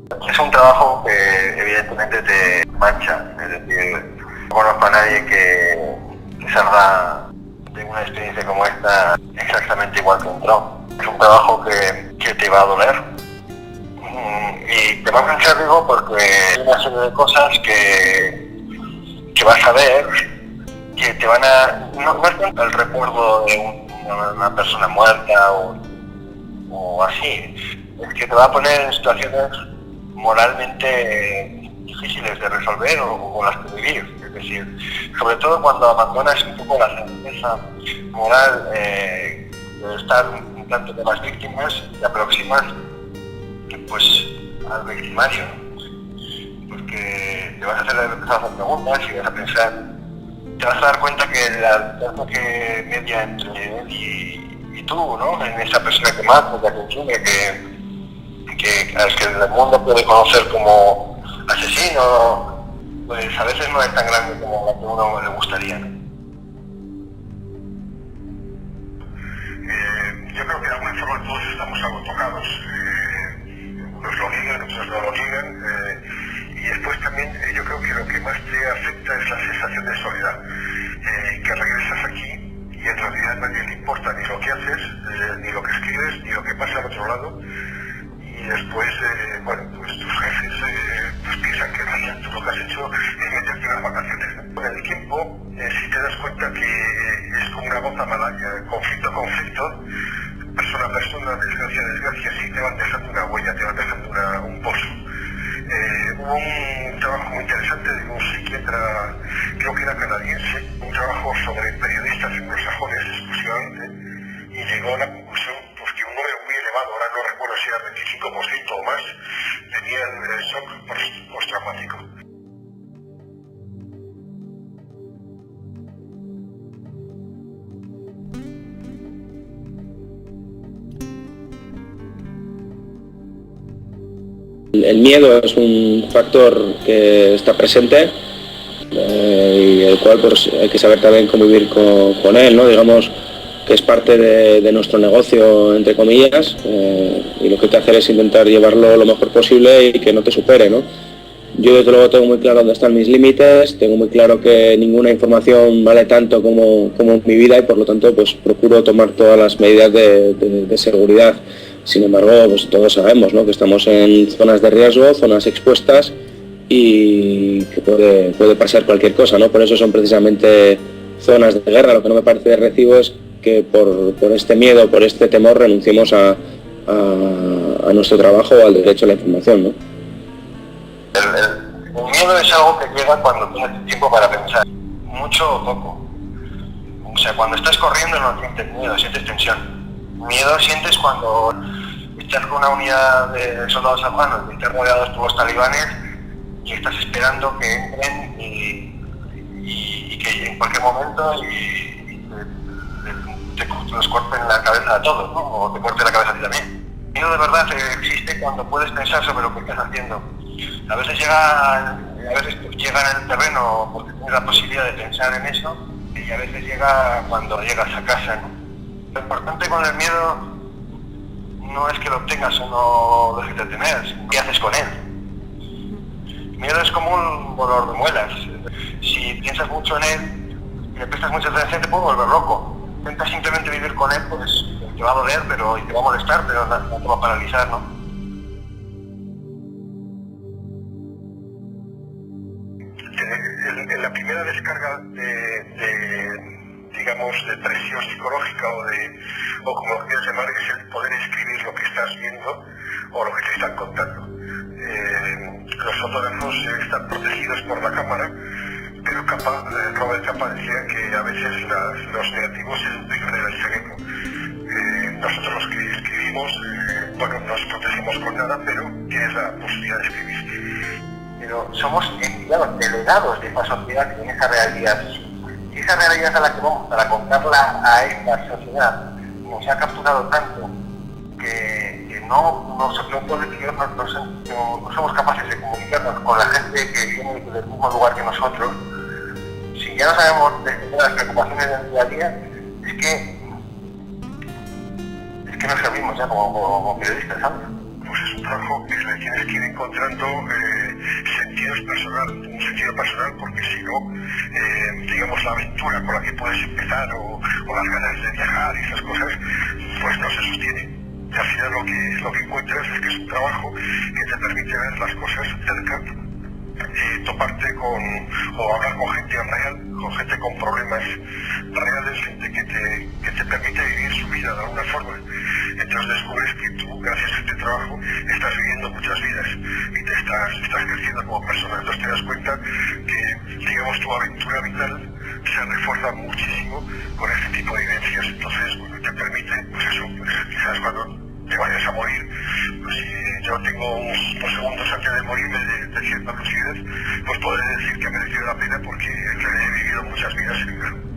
Es un trabajo que evidentemente te mancha, es decir, no conozco a nadie que salga de una experiencia como esta exactamente igual que entró. Es un trabajo que te va a doler y te va a manchar, digo, porque hay una serie de cosas que vas a ver que te van a... No es tanto el recuerdo de una persona muerta o así, es que te va a poner en situaciones moralmente difíciles de resolver o con las que vivir. Es decir, sobre todo cuando abandonas un poco la certeza moral de estar un tanto de las víctimas y te aproximas pues al victimario, porque te vas a hacer preguntas y vas a pensar, te vas a dar cuenta que la distancia que media entre él y tú, ¿no? En esa persona que mata, que consume, al que el mundo puede conocer como asesino, pues a veces no es tan grande como la que a uno le gustaría, ¿no? Yo creo que de alguna forma todos estamos algo tocados. Unos lo niegan, otros no lo niegan. Y después también yo creo que lo que más te afecta es la sensación de soledad. Que regresas aquí y en realidad a nadie le importa ni lo que haces, ni lo que escribes, ni lo que pasa al otro lado. Y después, pues tus jefes pues piensan que en realidad tú lo que has hecho es meterte en las vacaciones, ¿no? Con el tiempo, si te das cuenta que es como una gota mala, conflicto a conflicto, persona a persona, desgracia a desgracia, sí te van dejando una huella, te van dejando un pozo. Hubo un trabajo muy interesante de un psiquiatra, creo que era canadiense, un trabajo sobre periodistas anglosajones exclusivamente, y llegó a la conclusión pues, que un número muy elevado, ahora no recuerdo si era 25% o más, tenían shock postraumático. El miedo es un factor que está presente y el cual pues, hay que saber también convivir con él, ¿no? Digamos que es parte de nuestro negocio, entre comillas, y lo que hay que hacer es intentar llevarlo lo mejor posible y que no te supere, ¿no? Yo desde luego tengo muy claro dónde están mis límites, tengo muy claro que ninguna información vale tanto como mi vida y por lo tanto pues procuro tomar todas las medidas de seguridad. Sin embargo, pues todos sabemos, ¿no? Que estamos en zonas de riesgo, zonas expuestas y que puede pasar cualquier cosa, ¿no? Por eso son precisamente zonas de guerra. Lo que no me parece de recibo es que por este miedo, por este temor renunciemos a nuestro trabajo o al derecho a la información, ¿no? El miedo es algo que llega cuando tienes tiempo para pensar, mucho o poco. O sea, cuando estás corriendo no sientes miedo, sientes tensión. Miedo sientes cuando estás con una unidad de soldados afganos y estás rodeados por los talibanes y estás esperando que entren y que en cualquier momento te los corten la cabeza a todos, ¿no? O te corten la cabeza a ti también. El miedo de verdad existe cuando puedes pensar sobre lo que estás haciendo. A veces llega en el terreno porque tienes la posibilidad de pensar en eso y a veces llega cuando llegas a casa, ¿no? Lo importante con el miedo no es que lo obtengas o no dejes de tener, sino qué haces con él. El miedo es como un dolor de muelas. Si piensas mucho en él y le prestas mucha atención te puede volver loco. Intenta simplemente vivir con él, pues te va a doler y te va a molestar, pero no te va a paralizar, ¿no? En la primera descarga digamos, de presión psicológica o como lo quieras llamar, es el poder escribir lo que estás viendo o lo que te están contando. Los fotógrafos están protegidos por la cámara, pero Robert Capa decía que a veces los negativos se duplican en el cerebro. Nosotros los que escribimos, no nos protegemos con nada, pero tienes la posibilidad de escribir. Pero somos enviados, delegados de esa sociedad y en esa realidad. Y esa realidad a la que vamos para contarla a esta sociedad nos ha capturado tanto que no somos capaces de comunicarnos con la gente que viene del mismo lugar que nosotros. Si ya no sabemos de las preocupaciones del día a día, es que no servimos ya como periodistas, ¿sabes? Pues es tu trabajo es le tienes que ir encontrando un sentido personal, porque si no, digamos, la aventura con la que puedes empezar o las ganas de viajar y esas cosas, pues no se sostiene. Y al final lo que encuentras es que es un trabajo que te permite ver las cosas cerca, toparte o hablar con gente real, con gente con problemas reales, gente que te permite vivir su vida de alguna forma. Entonces descubres que tú, gracias a este trabajo, estás viviendo muchas vidas y te estás creciendo como persona. Entonces te das cuenta que, digamos, tu aventura vital se refuerza muchísimo con este tipo de vivencias. Entonces, bueno, te permite, pues eso, pues, quizás cuando te vayas a morir, pues si yo tengo unos segundos antes de morirme de cierta lucidez, pues podré decir que ha merecido la pena porque he vivido muchas vidas en